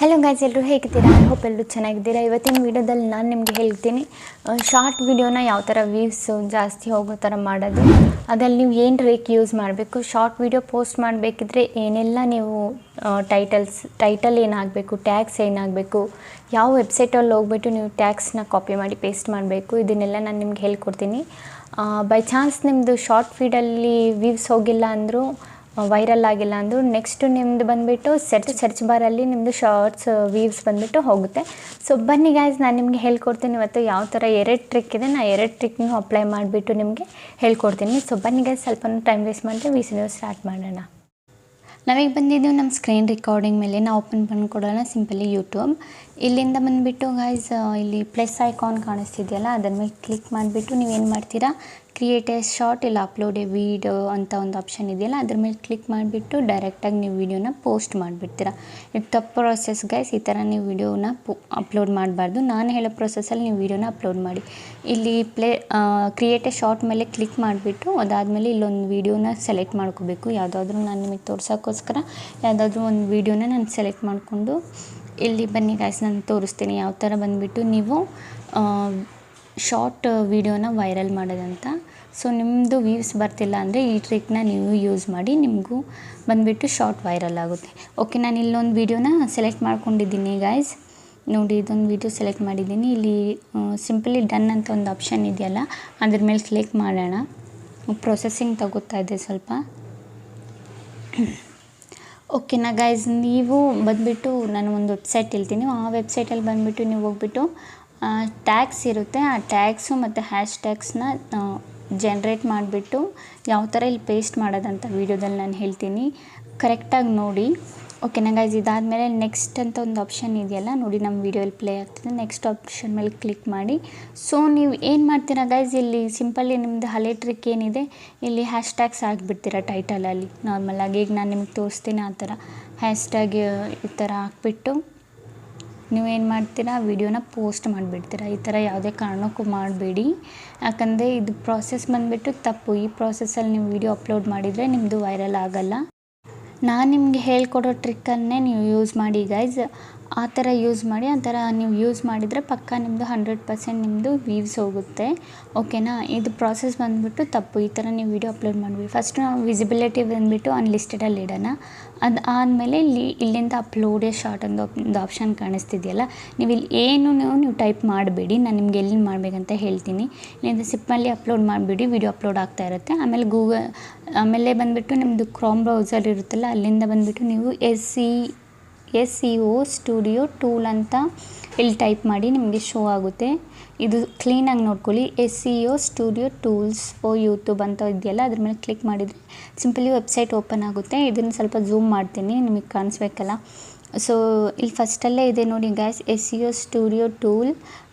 Hello guys, ಎಲ್ಲರೂ ಹೇಗಿದ್ದೀರಾ? I hope ಎಲ್ಲರೂ ಚೆನ್ನಾಗಿದ್ದೀರಾ. ಇವತ್ತಿನ ವೀಡಿಯೋದಲ್ಲಿ ನಾನು ನಿಮಗೆ ಹೇಳ್ತೀನಿ ಶಾರ್ಟ್ ವಿಡಿಯೋನ ಯಾವ ಥರ ವ್ಯೂಸ್ ಜಾಸ್ತಿ ಹೋಗೋ ಥರ ಮಾಡೋದು, ಅದ್ರಲ್ಲಿ ನೀವು ಏನು ಟ್ರಿಕ್ ಯೂಸ್ ಮಾಡಬೇಕು, ಶಾರ್ಟ್ ವಿಡಿಯೋ ಪೋಸ್ಟ್ ಮಾಡಬೇಕಿದ್ರೆ ಏನೆಲ್ಲ ನೀವು ಟೈಟಲ್ ಏನಾಗಬೇಕು, ಟ್ಯಾಗ್ಸ್ ಏನಾಗಬೇಕು, ಯಾವ ವೆಬ್ಸೈಟಲ್ಲಿ ಹೋಗ್ಬಿಟ್ಟು ನೀವು ಟ್ಯಾಗ್ಸ್ನ ಕಾಪಿ ಮಾಡಿ ಪೇಸ್ಟ್ ಮಾಡಬೇಕು, ಇದನ್ನೆಲ್ಲ ನಾನು ನಿಮ್ಗೆ ಹೇಳ್ಕೊಡ್ತೀನಿ. ಬೈ ಚಾನ್ಸ್ ನಿಮ್ಮದು ಶಾರ್ಟ್ ಫೀಡಲ್ಲಿ ವ್ಯೂಸ್ ಹೋಗಿಲ್ಲ ಅಂದರೂ, ವೈರಲ್ ಆಗಿಲ್ಲ ಅಂದರೂ ನೆಕ್ಸ್ಟು ನಿಮ್ಮದು ಬಂದುಬಿಟ್ಟು ಸರ್ಚ್ ಬಾರಲ್ಲಿ ನಿಮ್ಮದು ಶಾರ್ಟ್ಸ್ ವ್ಯೂಸ್ ಬಂದುಬಿಟ್ಟು ಹೋಗುತ್ತೆ. ಸೊ ಬನ್ನಿ ಗೈಸ್, ನಾನು ನಿಮಗೆ ಹೇಳ್ಕೊಡ್ತೀನಿ ಇವತ್ತು ಯಾವ ಥರ 2 ಟ್ರಿಕ್ ಇದೆ. ನಾನು 2 ಟ್ರಿಕ್ನೂ ಅಪ್ಲೈ ಮಾಡಿಬಿಟ್ಟು ನಿಮಗೆ ಹೇಳ್ಕೊಡ್ತೀನಿ. ಸೊ ಬನ್ನಿ ಗೈಸ್, ಸ್ವಲ್ಪ ಟೈಮ್ ವೇಸ್ಟ್ ಮಾಡಿದ್ರೆ ವಿಡಿಯೋ ಸ್ಟಾರ್ಟ್ ಮಾಡೋಣ. ನಾವೀಗ ಬಂದಿದ್ದೀವಿ ನಮ್ಮ ಸ್ಕ್ರೀನ್ ರೆಕಾರ್ಡಿಂಗ್ ಮೇಲೆ. ನಾವು ಓಪನ್ ಮಾಡ್ಕೊಡೋಣ ಸಿಂಪಲಿ ಯೂಟ್ಯೂಬ್. ಇಲ್ಲಿಂದ ಬಂದುಬಿಟ್ಟು ಗೈಸ್ ಇಲ್ಲಿ ಪ್ಲಸ್ ಐಕಾನ್ ಕಾಣಿಸ್ತಿದೆಯಲ್ಲ, ಅದರ ಮೇಲೆ ಕ್ಲಿಕ್ ಮಾಡಿಬಿಟ್ಟು ನೀವೇನು ಮಾಡ್ತೀರಾ, ಕ್ರಿಯೇಟ್ ಎ ಶಾರ್ಟ್ ಇಲ್ಲ ಅಪ್ಲೋಡ್ ಎ ವೀಡಿಯೋ ಅಂತ ಒಂದು ಆಪ್ಷನ್ ಇದೆಯಲ್ಲ, ಅದ್ರ ಮೇಲೆ ಕ್ಲಿಕ್ ಮಾಡಿಬಿಟ್ಟು ಡೈರೆಕ್ಟಾಗಿ ನೀವು ವೀಡಿಯೋನ ಪೋಸ್ಟ್ ಮಾಡಿಬಿಡ್ತೀರಾ. ಇದು ತಪ್ಪು ಪ್ರೊಸೆಸ್ ಗೈಸ್. ಈ ಥರ ನೀವು ವೀಡಿಯೋನ ಅಪ್ಲೋಡ್ ಮಾಡಬಾರ್ದು. ನಾನು ಹೇಳೋ ಪ್ರೊಸೆಸಲ್ಲಿ ನೀವು ವೀಡಿಯೋನ ಅಪ್ಲೋಡ್ ಮಾಡಿ. ಇಲ್ಲಿ ಕ್ರಿಯೇಟ್ ಎ ಶಾರ್ಟ್ ಮೇಲೆ ಕ್ಲಿಕ್ ಮಾಡಿಬಿಟ್ಟು ಅದಾದಮೇಲೆ ಇಲ್ಲೊಂದು ವೀಡಿಯೋನ ಸೆಲೆಕ್ಟ್ ಮಾಡ್ಕೋಬೇಕು. ಯಾವುದಾದ್ರೂ ನಾನು ನಿಮಗೆ ತೋರ್ಸೋಕ್ಕೋಸ್ಕರ ಯಾವುದಾದ್ರೂ ಒಂದು ವೀಡಿಯೋನ ನಾನು ಸೆಲೆಕ್ಟ್ ಮಾಡಿಕೊಂಡು ಇಲ್ಲಿ ಬನ್ನಿ ಗೈಸ್, ನಾನು ತೋರಿಸ್ತೀನಿ ಯಾವ ಥರ ಬಂದುಬಿಟ್ಟು ನೀವು ಶಾರ್ಟ್ ವೀಡಿಯೋನ ವೈರಲ್ ಮಾಡೋದಂತ. ಸೊ ನಿಮ್ಮದು ವ್ಯೂಸ್ ಬರ್ತಿಲ್ಲ ಅಂದರೆ ಈ ಟ್ರಿಕ್ನ ನೀವು ಯೂಸ್ ಮಾಡಿ, ನಿಮಗೂ ಬಂದುಬಿಟ್ಟು ಶಾರ್ಟ್ ವೈರಲ್ ಆಗುತ್ತೆ. ಓಕೆ, ನಾನು ಇಲ್ಲೊಂದು ವೀಡಿಯೋನ ಸೆಲೆಕ್ಟ್ ಮಾಡ್ಕೊಂಡಿದ್ದೀನಿ ಗೈಸ್. ನೋಡಿ, ಇದೊಂದು ವೀಡಿಯೋ ಸೆಲೆಕ್ಟ್ ಮಾಡಿದ್ದೀನಿ. ಇಲ್ಲಿ ಸಿಂಪಲಿ ಡನ್ ಅಂತ ಒಂದು ಆಪ್ಷನ್ ಇದೆಯಲ್ಲ, ಅದ್ರ ಮೇಲೆ ಕ್ಲಿಕ್ ಮಾಡೋಣ. ಪ್ರೊಸೆಸಿಂಗ್ ತಗೋತಾ ಇದೆ ಸ್ವಲ್ಪ. ಓಕೆನಾ ಗೈಸ್, ನೀವು ಬಂದುಬಿಟ್ಟು ನಾನು ಒಂದು ವೆಬ್ಸೈಟ್ ಹೇಳ್ತೀನಿ. ಆ ವೆಬ್ಸೈಟಲ್ಲಿ ಬಂದುಬಿಟ್ಟು ನೀವು ಹೋಗ್ಬಿಟ್ಟು ಟ್ಯಾಗ್ಸ್ ಇರುತ್ತೆ, ಆ ಟ್ಯಾಗ್ಸು ಮತ್ತು ಹ್ಯಾಶ್ ಟ್ಯಾಗ್ಸ್ನ ಜನ್ರೇಟ್ ಮಾಡಿಬಿಟ್ಟು ಯಾವ ಥರ ಇಲ್ಲಿ ಪೇಸ್ಟ್ ಮಾಡೋದಂತ ವೀಡಿಯೋದಲ್ಲಿ ನಾನು ಹೇಳ್ತೀನಿ. ಕರೆಕ್ಟಾಗಿ ನೋಡಿ. ಓಕೆನಾ ಗೈಸ್, ಇದಾದಮೇಲೆ ನೆಕ್ಸ್ಟ್ ಅಂತ ಒಂದು ಆಪ್ಷನ್ ಇದೆಯಲ್ಲ ನೋಡಿ, ನಮ್ಮ ವೀಡಿಯೋಲ್ಲಿ ಪ್ಲೇ ಆಗ್ತದೆ. ನೆಕ್ಸ್ಟ್ ಆಪ್ಷನ್ ಮೇಲೆ ಕ್ಲಿಕ್ ಮಾಡಿ. ಸೊ ನೀವು ಏನು ಮಾಡ್ತೀರಾ ಗೈಸ್, ಇಲ್ಲಿ ಸಿಂಪಲ್ಲಿ ನಿಮ್ಮದು ಹಳೆ ಟ್ರಿಕ್ ಏನಿದೆ, ಇಲ್ಲಿ ಹ್ಯಾಶ್ ಟ್ಯಾಗ್ಸ್ ಹಾಕ್ಬಿಡ್ತೀರಾ ಟೈಟಲಲ್ಲಿ ನಾರ್ಮಲಾಗಿ. ಈಗ ನಾನು ನಿಮಗೆ ತೋರಿಸ್ತೀನಿ ಆ ಥರ ಹ್ಯಾಶ್ ಟ್ಯಾಗ್ ಈ ಥರ ಹಾಕ್ಬಿಟ್ಟು ನೀವೇನು ಮಾಡ್ತೀರಾ, ವೀಡಿಯೋನ ಪೋಸ್ಟ್ ಮಾಡಿಬಿಡ್ತೀರಾ. ಈ ಥರ ಯಾವುದೇ ಕಾರಣಕ್ಕೂ ಮಾಡಬೇಡಿ, ಯಾಕಂದರೆ ಇದು ಪ್ರಾಸೆಸ್ ಬಂದುಬಿಟ್ಟು ತಪ್ಪು. ಈ ಪ್ರಾಸೆಸ್ಸಲ್ಲಿ ನೀವು ವೀಡಿಯೋ ಅಪ್ಲೋಡ್ ಮಾಡಿದರೆ ನಿಮ್ಮದು ವೈರಲ್ ಆಗೋಲ್ಲ. ನಾನು ನಿಮಗೆ ಹೇಳ್ಕೊಡೋ ಟ್ರಿಕ್ಕನ್ನೇ ನೀವು ಯೂಸ್ ಮಾಡಿ ಗೈಸ್. ಆ ಥರ ಯೂಸ್ ಮಾಡಿ. ಆ ಥರ ನೀವು ಯೂಸ್ ಮಾಡಿದರೆ ಪಕ್ಕ ನಿಮ್ಮದು 100% ನಿಮ್ಮದು ವ್ಯೂಸ್ ಹೋಗುತ್ತೆ. ಓಕೆನಾ, ಇದು ಪ್ರಾಸೆಸ್ ಬಂದುಬಿಟ್ಟು ತಪ್ಪು. ಈ ಥರ ನೀವು ವೀಡಿಯೋ ಅಪ್ಲೋಡ್ ಮಾಡಿಬಿಡಿ. ಫಸ್ಟು ನಾವು ವಿಸಿಬಿಲಿಟಿ ಬಂದುಬಿಟ್ಟು ಅನ್ಲಿಸ್ಟೆಡಲ್ಲಿ ಇಡೋಣ. ಅದು ಆದಮೇಲೆ ಇಲ್ಲಿಂದ ಅಪ್ಲೋಡ್ ಎ ಶಾರ್ಟ್ ಒಂದು ಆಪ್ಷನ್ ಕಾಣಿಸ್ತಿದೆಯಲ್ಲ, ನೀವು ಇಲ್ಲಿ ನೀವು ಟೈಪ್ ಮಾಡಬೇಡಿ. ನಾನು ನಿಮ್ಗೆ ಎಲ್ಲಿ ಮಾಡಬೇಕಂತ ಹೇಳ್ತೀನಿ. ಇಲ್ಲಿಂದ ಸಿಪ್ಪಲ್ಲಿ ಅಪ್ಲೋಡ್ ಮಾಡಿಬಿಡಿ, ವೀಡಿಯೋ ಅಪ್ಲೋಡ್ ಆಗ್ತಾ ಇರುತ್ತೆ. ಆಮೇಲೆ ಬಂದುಬಿಟ್ಟು ನಿಮ್ಮದು ಕ್ರೋಮ್ ಬ್ರೌಸರ್ ಇರುತ್ತಲ್ಲ, ಅಲ್ಲಿಂದ ಬಂದುಬಿಟ್ಟು ನೀವು SEO ಸ್ಟುಡಿಯೋ ಟೂಲ್ ಅಂತ ಇಲ್ಲಿ ಟೈಪ್ ಮಾಡಿ, ನಿಮಗೆ ಶೋ ಆಗುತ್ತೆ. ಇದು ಕ್ಲೀನಾಗಿ ನೋಡ್ಕೊಳ್ಳಿ. SEO studio tools for YouTube ಅಂತ ಇದೆಯಲ್ಲ, ಅದ್ರ ಮೇಲೆ ಕ್ಲಿಕ್ ಮಾಡಿದರೆ ಸಿಂಪಲಿ ವೆಬ್ಸೈಟ್ ಓಪನ್ ಆಗುತ್ತೆ. ಇದನ್ನು ಸ್ವಲ್ಪ ಝೂಮ್ ಮಾಡ್ತೀನಿ, ನಿಮಗೆ ಕಾಣಿಸ್ಬೇಕಲ್ಲ. ಸೊ ಇಲ್ಲಿ ಫಸ್ಟಲ್ಲೇ ಇದೆ ನೋಡಿ guys, SEO studio tool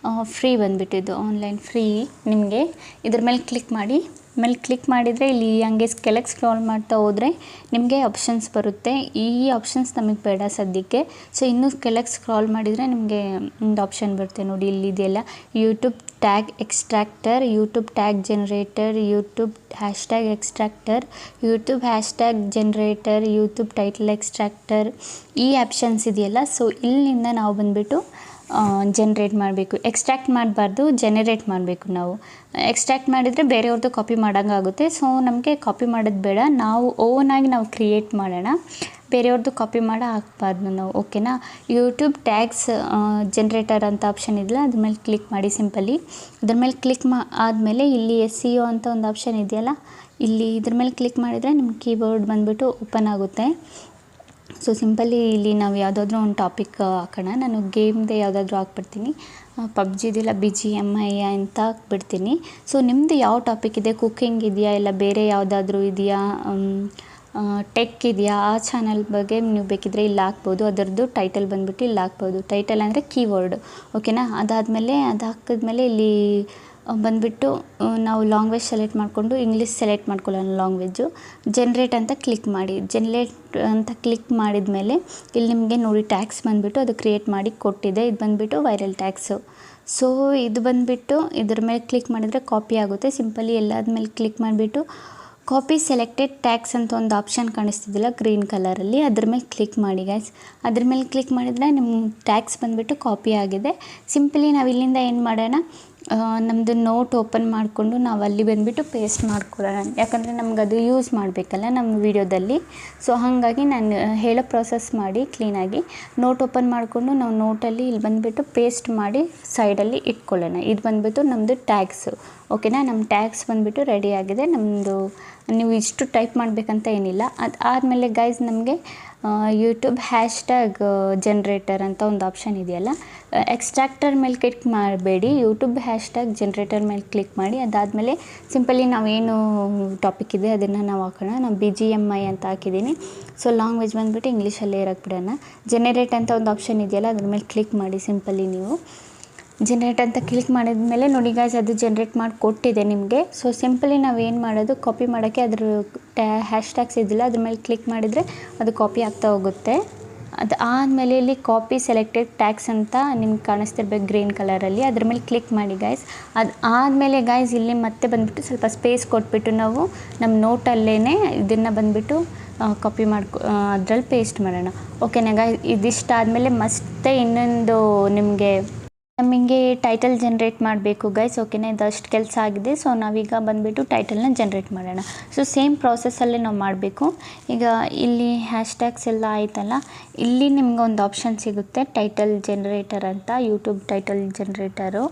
free ಬಂದುಬಿಟ್ಟಿದ್ದು, ಆನ್ಲೈನ್ ಫ್ರೀ ನಿಮಗೆ. ಇದ್ರ ಮೇಲೆ ಕ್ಲಿಕ್ ಮಾಡಿ. ಮೇಲೆ ಕ್ಲಿಕ್ ಮಾಡಿದರೆ ಇಲ್ಲಿ ಹಂಗೆ ಕೆಳಗೆ ಸ್ಕ್ರಾಲ್ ಮಾಡ್ತಾ ಹೋದರೆ ನಿಮಗೆ ಆಪ್ಷನ್ಸ್ ಬರುತ್ತೆ. ಈ ಆಪ್ಷನ್ಸ್ ನಮಗೆ ಬೇಡ ಸದ್ಯಕ್ಕೆ. ಸೊ ಇನ್ನೂ ಕೆಳಗೆ ಸ್ಕ್ರಾಲ್ ಮಾಡಿದರೆ ನಿಮಗೆ ಒಂದು ಆಪ್ಷನ್ ಬರುತ್ತೆ ನೋಡಿ, ಇಲ್ಲಿದೆಯಲ್ಲ, YouTube tag extractor, YouTube tag generator, YouTube hashtag extractor, YouTube hashtag generator, YouTube title extractor, ಈ ಆಪ್ಷನ್ಸ್ ಇದೆಯಲ್ಲ. ಸೊ ಇಲ್ಲಿಂದ ನಾವು ಬಂದುಬಿಟ್ಟು ಜನ್ರೇಟ್ ಮಾಡಬೇಕು. ಎಕ್ಸ್ಟ್ರಾಕ್ಟ್ ಮಾಡಬಾರ್ದು, ಜನರೇಟ್ ಮಾಡಬೇಕು. ನಾವು ಎಕ್ಸ್ಟ್ರಾಕ್ಟ್ ಮಾಡಿದರೆ ಬೇರೆಯವ್ರದ್ದು ಕಾಪಿ ಮಾಡೋಂಗಾಗುತ್ತೆ. ಸೊ ನಮಗೆ ಕಾಪಿ ಮಾಡೋದು ಬೇಡ, ನಾವು ಓನಾಗಿ ನಾವು ಕ್ರಿಯೇಟ್ ಮಾಡೋಣ. ಬೇರೆಯವ್ರದ್ದು ಕಾಪಿ ಮಾಡೋ ಹಾಕ್ಬಾರ್ದು ನಾವು. ಓಕೆನಾ, ಯೂಟ್ಯೂಬ್ ಟ್ಯಾಗ್ಸ್ ಜನ್ರೇಟರ್ ಅಂತ ಆಪ್ಷನ್ ಇದೆಯಲ್ಲ, ಅದ್ರ ಮೇಲೆ ಕ್ಲಿಕ್ ಮಾಡಿ ಸಿಂಪಲಿ. ಅದ್ರ ಮೇಲೆ ಕ್ಲಿಕ್ ಆದಮೇಲೆ ಇಲ್ಲಿ SEO ಅಂತ ಒಂದು ಆಪ್ಷನ್ ಇದೆಯಲ್ಲ, ಇಲ್ಲಿ ಇದ್ರ ಮೇಲೆ ಕ್ಲಿಕ್ ಮಾಡಿದರೆ ನಿಮ್ಮ ಕೀಬೋರ್ಡ್ ಬಂದುಬಿಟ್ಟು ಓಪನ್ ಆಗುತ್ತೆ. ಸೊ ಸಿಂಪಲಿ ಇಲ್ಲಿ ನಾವು ಯಾವುದಾದ್ರೂ ಒಂದು ಟಾಪಿಕ್ ಹಾಕೋಣ. ನಾನು ಗೇಮ್ದೇ ಯಾವುದಾದ್ರೂ ಹಾಕ್ಬಿಡ್ತೀನಿ. PUBGದಿಲ್ಲ BGMI ಅಂತ ಹಾಕ್ಬಿಡ್ತೀನಿ. ಸೊ ನಿಮ್ಮದು ಯಾವ ಟಾಪಿಕ್ ಇದೆ, ಕುಕ್ಕಿಂಗ್ ಇದೆಯಾ, ಇಲ್ಲ ಬೇರೆ ಯಾವುದಾದ್ರೂ ಇದೆಯಾ, ಟೆಕ್ ಇದೆಯಾ, ಆ ಚಾನಲ್ ಬಗ್ಗೆ ನೀವು ಬೇಕಿದ್ದರೆ ಇಲ್ಲಿ ಹಾಕ್ಬೋದು. ಅದರದ್ದು ಟೈಟಲ್ ಬಂದುಬಿಟ್ಟು ಇಲ್ಲಿ ಹಾಕ್ಬೋದು. ಟೈಟಲ್ ಅಂದರೆ ಕೀವರ್ಡ್. ಓಕೆನಾ, ಅದು ಹಾಕಿದ್ಮೇಲೆ ಇಲ್ಲಿ ಬಂದುಬಿಟ್ಟು ನಾವು ಲ್ಯಾಂಗ್ವೇಜ್ ಸೆಲೆಕ್ಟ್ ಮಾಡಿಕೊಂಡು ಇಂಗ್ಲೀಷ್ ಸೆಲೆಕ್ಟ್ ಮಾಡ್ಕೊಳ್ಳೋಣ. ಲ್ಯಾಂಗ್ವೇಜು ಜನ್ರೇಟ್ ಅಂತ ಕ್ಲಿಕ್ ಮಾಡಿ. ಜನ್ರೇಟ್ ಅಂತ ಕ್ಲಿಕ್ ಮಾಡಿದ ಮೇಲೆ ಇಲ್ಲಿ ನಿಮಗೆ ನೋಡಿ ಟ್ಯಾಗ್ಸ್ ಬಂದುಬಿಟ್ಟು ಅದು ಕ್ರಿಯೇಟ್ ಮಾಡಿ ಕೊಟ್ಟಿದೆ. ಇದು ಬಂದುಬಿಟ್ಟು ವೈರಲ್ ಟ್ಯಾಗ್ಸು. ಸೊ ಇದು ಬಂದುಬಿಟ್ಟು ಇದ್ರ ಮೇಲೆ ಕ್ಲಿಕ್ ಮಾಡಿದರೆ ಕಾಪಿ ಆಗುತ್ತೆ. ಸಿಂಪಲಿ ಎಲ್ಲಾದ ಮೇಲೆ ಕ್ಲಿಕ್ ಮಾಡಿಬಿಟ್ಟು ಕಾಪಿ ಸೆಲೆಕ್ಟೆಡ್ ಟ್ಯಾಗ್ಸ್ ಅಂತ ಒಂದು ಆಪ್ಷನ್ ಕಾಣಿಸ್ತಿದ್ದಿಲ್ಲ ಗ್ರೀನ್ ಕಲರಲ್ಲಿ, ಅದ್ರ ಮೇಲೆ ಕ್ಲಿಕ್ ಮಾಡಿ ಗೈಸ್. ಅದ್ರ ಮೇಲೆ ಕ್ಲಿಕ್ ಮಾಡಿದರೆ ನಿಮ್ಮ ಟ್ಯಾಗ್ಸ್ ಬಂದುಬಿಟ್ಟು ಕಾಪಿ ಆಗಿದೆ. ಸಿಂಪಲಿ ನಾವು ಇಲ್ಲಿಂದ ಏನು ಮಾಡೋಣ, ನಮ್ಮದು ನೋಟ್ ಓಪನ್ ಮಾಡಿಕೊಂಡು ನಾವು ಅಲ್ಲಿ ಬಂದುಬಿಟ್ಟು ಪೇಸ್ಟ್ ಮಾಡ್ಕೊಳ್ಳೋಣ. ಯಾಕಂದರೆ ನಮ್ಗೆ ಅದು ಯೂಸ್ ಮಾಡಬೇಕಲ್ಲ ನಮ್ಮ ವೀಡಿಯೋದಲ್ಲಿ. ಸೊ ಹಾಗಾಗಿ ನಾನು ಹೇಳೋ ಪ್ರೋಸೆಸ್ ಮಾಡಿ ಕ್ಲೀನಾಗಿ ನೋಟ್ ಓಪನ್ ಮಾಡಿಕೊಂಡು ನಾವು ನೋಟಲ್ಲಿ ಇಲ್ಲಿ ಬಂದುಬಿಟ್ಟು ಪೇಸ್ಟ್ ಮಾಡಿ ಸೈಡಲ್ಲಿ ಇಟ್ಕೊಳ್ಳೋಣ. ಇದು ಬಂದುಬಿಟ್ಟು ನಮ್ಮದು ಟ್ಯಾಗ್ಸು. ಓಕೆನಾ, ನಮ್ಮ ಟ್ಯಾಗ್ಸ್ ಬಂದುಬಿಟ್ಟು ರೆಡಿ ಆಗಿದೆ. ನಮ್ಮದು ನೀವು ಇಷ್ಟು ಟೈಪ್ ಮಾಡಬೇಕಂತ ಏನಿಲ್ಲ. ಅದು ಆದಮೇಲೆ ಗೈಸ್ ನಮಗೆ ಯೂಟ್ಯೂಬ್ ಹ್ಯಾಶ್ಟ್ಯಾಗ್ ಜನ್ರೇಟರ್ ಅಂತ ಒಂದು ಆಪ್ಷನ್ ಇದೆಯಲ್ಲ, ಎಕ್ಸ್ಟ್ರಾಕ್ಟರ್ ಮೇಲೆ ಕ್ಲಿಕ್ ಮಾಡಬೇಡಿ, ಯೂಟ್ಯೂಬ್ ಹ್ಯಾಶ್ಟ್ಯಾಗ್ ಜನ್ರೇಟರ್ ಮೇಲೆ ಕ್ಲಿಕ್ ಮಾಡಿ. ಅದಾದಮೇಲೆ ಸಿಂಪಲಿ ನಾವೇನು ಟಾಪಿಕ್ ಇದೆ ಅದನ್ನು ನಾವು ಹಾಕೋಣ. ನಾನು BGMI ಅಂತ ಹಾಕಿದ್ದೀನಿ. ಸೊ ಲ್ಯಾಂಗ್ವೇಜ್ ಬಂದುಬಿಟ್ಟು ಇಂಗ್ಲೀಷಲ್ಲೇ ಇರೋಕ್ಕೆ ಬಿಡೋಣ. ಜನರೇಟ್ ಅಂತ ಒಂದು ಆಪ್ಷನ್ ಇದೆಯಲ್ಲ, ಅದ್ರ ಮೇಲೆ ಕ್ಲಿಕ್ ಮಾಡಿ. ಸಿಂಪಲಿ ನೀವು ಜನರೇಟ್ ಅಂತ ಕ್ಲಿಕ್ ಮಾಡಿದ ಮೇಲೆ ನೋಡಿ ಗೈಸ್, ಅದು ಜನರೇಟ್ ಮಾಡಿ ಕೊಟ್ಟಿದೆ ನಿಮಗೆ. ಸೊ ಸಿಂಪಲಿ ನಾವು ಏನು ಮಾಡೋದು, ಕಾಪಿ ಮಾಡೋಕ್ಕೆ ಅದ್ರ ಹ್ಯಾಶ್ಟ್ಯಾಗ್ಸ್ ಇದ್ದಿಲ್ಲ, ಅದ್ರ ಮೇಲೆ ಕ್ಲಿಕ್ ಮಾಡಿದರೆ ಅದು ಕಾಪಿ ಆಗ್ತಾ ಹೋಗುತ್ತೆ. ಅದು ಆದಮೇಲೆ ಇಲ್ಲಿ ಕಾಪಿ ಸೆಲೆಕ್ಟೆಡ್ ಟ್ಯಾಗ್ಸ್ ಅಂತ ನಿಮ್ಗೆ ಕಾಣಿಸ್ತಿರ್ಬೇಕು ಗ್ರೀನ್ ಕಲರಲ್ಲಿ, ಅದ್ರ ಮೇಲೆ ಕ್ಲಿಕ್ ಮಾಡಿ ಗೈಸ್. ಅದು ಆದಮೇಲೆ ಗೈಸ್ ಇಲ್ಲಿ ಮತ್ತೆ ಬಂದುಬಿಟ್ಟು ಸ್ವಲ್ಪ ಸ್ಪೇಸ್ ಕೊಟ್ಬಿಟ್ಟು ನಾವು ನಮ್ಮ ನೋಟಲ್ಲೇ ಇದನ್ನು ಬಂದುಬಿಟ್ಟು ಕಾಪಿ ಅದರಲ್ಲಿ ಪೇಸ್ಟ್ ಮಾಡೋಣ. ಓಕೆನಾ ಗೈಸ್, ಇದಿಷ್ಟಾದಮೇಲೆ ಮತ್ತೆ ಇನ್ನೊಂದು ನಮಗೆ ಟೈಟಲ್ ಜನ್ರೇಟ್ ಮಾಡಬೇಕು ಗೈಸ್. ಓಕೆನಾ, ಇದಷ್ಟು ಕೆಲಸ ಆಗಿದೆ. ಸೊ ನಾವೀಗ ಬಂದುಬಿಟ್ಟು ಟೈಟಲ್ನ ಜನ್ರೇಟ್ ಮಾಡೋಣ. ಸೊ ಸೇಮ್ ಪ್ರಾಸೆಸ್ಸಲ್ಲೇ ನಾವು ಮಾಡಬೇಕು. ಈಗ ಇಲ್ಲಿ ಹ್ಯಾಶ್ಟ್ಯಾಗ್ಸ್ ಎಲ್ಲ ಆಯ್ತಲ್ಲ, ಇಲ್ಲಿ ನಿಮ್ಗೆ ಒಂದು ಆಪ್ಷನ್ ಸಿಗುತ್ತೆ ಟೈಟಲ್ ಜನ್ರೇಟರ್ ಅಂತ, ಯೂಟ್ಯೂಬ್ ಟೈಟಲ್ ಜನ್ರೇಟರು.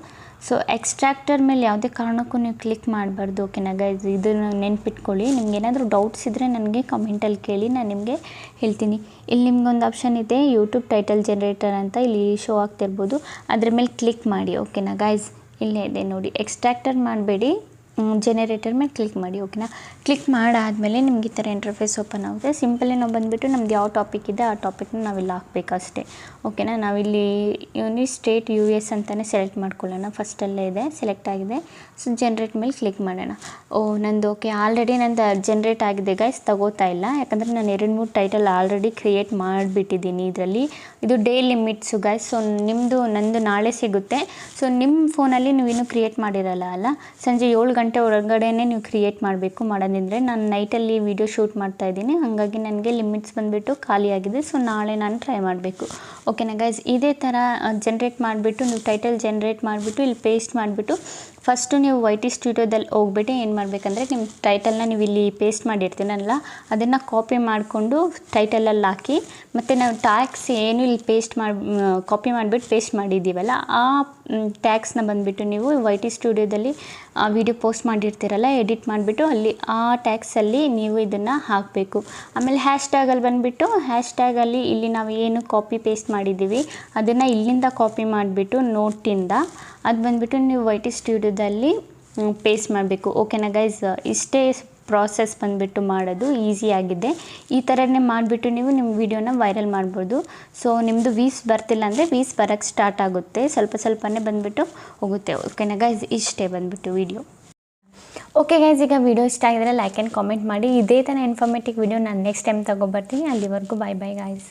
ಸೊ ಎಕ್ಸ್ಟ್ರಾಕ್ಟರ್ ಮೇಲೆ ಯಾವುದೇ ಕಾರಣಕ್ಕೂ ನೀವು ಕ್ಲಿಕ್ ಮಾಡಬಾರ್ದು. ಓಕೆನಾ ಗೈಸ್, ಇದನ್ನು ನೆನ್ಪಿಟ್ಕೊಳ್ಳಿ. ನಿಮ್ಗೆ ಏನಾದರೂ ಡೌಟ್ಸ್ ಇದ್ದರೆ ನನಗೆ ಕಮೆಂಟಲ್ಲಿ ಕೇಳಿ, ನಾನು ನಿಮಗೆ ಹೇಳ್ತೀನಿ. ಇಲ್ಲಿ ನಿಮ್ಗೊಂದು ಆಪ್ಷನ್ ಇದೆ ಯೂಟ್ಯೂಬ್ ಟೈಟಲ್ ಜನ್ರೇಟರ್ ಅಂತ, ಇಲ್ಲಿ ಶೋ ಆಗ್ತಿರ್ಬೋದು, ಅದ್ರ ಮೇಲೆ ಕ್ಲಿಕ್ ಮಾಡಿ. ಓಕೆನಾ ಗೈಸ್, ಇಲ್ಲೇ ಇದೆ ನೋಡಿ, ಎಕ್ಸ್ಟ್ರಾಕ್ಟರ್ ಮಾಡಬೇಡಿ, ಜನರೇಟರ್ ಮೇಲೆ ಕ್ಲಿಕ್ ಮಾಡಿ. ಓಕೆನಾ, ಕ್ಲಿಕ್ ಮಾಡಾದಮೇಲೆ ನಿಮ್ಗೆ ಈ ಥರ ಇಂಟರ್ಫೇಸ್ ಓಪನ್ ಆಗುತ್ತೆ. ಸಿಂಪಲಿ ನಾವು ಬಂದುಬಿಟ್ಟು ನಮ್ದು ಯಾವ ಟಾಪಿಕ್ ಇದೆ ಆ ಟಾಪಿಕ್ನ ನಾವಿಲ್ಲಿ ಹಾಕಬೇಕಷ್ಟೇ. ಓಕೆನಾ, ನಾವಿಲ್ಲಿ ಸ್ಟೇಟ್ US ಅಂತಲೇ ಸೆಲೆಕ್ಟ್ ಮಾಡ್ಕೊಳ್ಳೋಣ. ಫಸ್ಟಲ್ಲೇ ಇದೆ, ಸೆಲೆಕ್ಟ್ ಆಗಿದೆ. ಸೊ ಜನ್ರೇಟ್ ಮೇಲೆ ಕ್ಲಿಕ್ ಮಾಡೋಣ. ನಂದು ಓಕೆ, ಆಲ್ರೆಡಿ ನಂದು ಜನ್ರೇಟ್ ಆಗಿದೆ ಗೈಸ್, ತಗೋತಾ ಇಲ್ಲ. ಯಾಕಂದರೆ ನಾನು 2-3 ಟೈಟಲ್ ಆಲ್ರೆಡಿ ಕ್ರಿಯೇಟ್ ಮಾಡಿಬಿಟ್ಟಿದ್ದೀನಿ ಇದರಲ್ಲಿ. ಇದು ಡೇ ಲಿಮಿಟ್ಸು ಗೈಸ್. ಸೊ ನಂದು ನಾಳೆ ಸಿಗುತ್ತೆ. ಸೊ ನಿಮ್ಮ ಫೋನಲ್ಲಿ ನೀವು ಇನ್ನೂ ಕ್ರಿಯೇಟ್ ಮಾಡಿರಲ್ಲ ಅಲ್ಲ, ಸಂಜೆ 7 ಗಂಟೆ ಒಳಗಡೆ ನೀವು ಕ್ರಿಯೇಟ್ ಮಾಡಬೇಕು. ಮಾಡೋದಿದ್ರೆ ನಾನು ನೈಟಲ್ಲಿ ವೀಡಿಯೋ ಶೂಟ್ ಮಾಡ್ತಾಯಿದ್ದೀನಿ, ಹಾಗಾಗಿ ನನಗೆ ಲಿಮಿಟ್ಸ್ ಬಂದುಬಿಟ್ಟು ಖಾಲಿಯಾಗಿದೆ. ಸೊ ನಾಳೆ ನಾನು ಟ್ರೈ ಮಾಡಬೇಕು. ಓಕೆನಾ ಗೈಸ್, ಇದೇ ಥರ ಜನ್ರೇಟ್ ಮಾಡಿಬಿಟ್ಟು ನೀವು ಟೈಟಲ್ ಜನ್ರೇಟ್ ಮಾಡಿಬಿಟ್ಟು ಇಲ್ಲಿ ಪೇಸ್ಟ್ ಮಾಡಿಬಿಟ್ಟು ಫಸ್ಟು ನೀವು YT ಸ್ಟುಡಿಯೋದಲ್ಲಿ ಹೋಗ್ಬಿಟ್ಟು ಏನು ಮಾಡಬೇಕಂದ್ರೆ, ನಿಮ್ಮ ಟೈಟಲ್ನ ನೀವು ಇಲ್ಲಿ ಪೇಸ್ಟ್ ಮಾಡಿರ್ತೀನಲ್ಲ, ಅದನ್ನು ಕಾಪಿ ಮಾಡಿಕೊಂಡು ಟೈಟಲಲ್ಲಿ ಹಾಕಿ, ಮತ್ತು ನಾವು ಟ್ಯಾಗ್ಸ್ ಏನು ಇಲ್ಲಿ ಕಾಪಿ ಮಾಡಿಬಿಟ್ಟು ಪೇಸ್ಟ್ ಮಾಡಿದ್ದೀವಲ್ಲ, ಆ ಟ್ಯಾಗ್ಸ್ನ ಬಂದುಬಿಟ್ಟು ನೀವು YT ಸ್ಟುಡಿಯೋದಲ್ಲಿ ವೀಡಿಯೋ ಪೋಸ್ಟ್ ಮಾಡಿರ್ತೀರಲ್ಲ, ಎಡಿಟ್ ಮಾಡಿಬಿಟ್ಟು ಅಲ್ಲಿ ಆ ಟ್ಯಾಗ್ಸಲ್ಲಿ ನೀವು ಇದನ್ನು ಹಾಕಬೇಕು. ಆಮೇಲೆ ಹ್ಯಾಶ್ಟ್ಯಾಗಲ್ಲಿ ಬಂದುಬಿಟ್ಟು ಹ್ಯಾಶ್ಟ್ಯಾಗಲ್ಲಿ ಇಲ್ಲಿ ನಾವು ಏನು ಕಾಪಿ ಪೇಸ್ಟ್ ಮಾಡಿದ್ದೀವಿ ಅದನ್ನು ಇಲ್ಲಿಂದ ಕಾಪಿ ಮಾಡಿಬಿಟ್ಟು ನೋಟಿಂದ ಅದು ಬಂದುಬಿಟ್ಟು ನೀವು YT ಸ್ಟುಡಿಯೋದಲ್ಲಿ ಪೇಸ್ಟ್ ಮಾಡಬೇಕು. ಓಕೆನಾ ಗೈಸ್, ಇಷ್ಟೇ ಪ್ರಾಸೆಸ್ ಬಂದುಬಿಟ್ಟು ಮಾಡೋದು ಈಸಿಯಾಗಿದೆ. ಈ ಥರನೇ ಮಾಡಿಬಿಟ್ಟು ನೀವು ನಿಮ್ಮ ವೀಡಿಯೋನ ವೈರಲ್ ಮಾಡ್ಬೋದು. ಸೊ ನಿಮ್ಮದು ವ್ಯೂಸ್ ಬರ್ತಿಲ್ಲ ಅಂದರೆ ವ್ಯೂಸ್ ಬರೋಕ್ಕೆ ಸ್ಟಾರ್ಟ್ ಆಗುತ್ತೆ, ಸ್ವಲ್ಪನೇ ಬಂದುಬಿಟ್ಟು ಹೋಗುತ್ತೆ. ಓಕೆನಾ ಗೈಸ್, ಇಷ್ಟೇ ಬಂದುಬಿಟ್ಟು ವೀಡಿಯೋ. ಓಕೆ ಗೈಸ್, ಈಗ ವೀಡಿಯೋ ಇಷ್ಟ ಆಗಿದ್ರೆ ಲೈಕ್ ಆ್ಯಂಡ್ ಕಾಮೆಂಟ್ ಮಾಡಿ. ಇದೇ ಥರ ಇನ್ಫಾರ್ಮೇಟಿವ್ ವೀಡಿಯೋ ನಾನು ನೆಕ್ಸ್ಟ್ ಟೈಮ್ ತೊಗೊಬರ್ತೀನಿ. ಅಲ್ಲಿವರೆಗೂ ಬಾಯ್ ಗೈಸ್.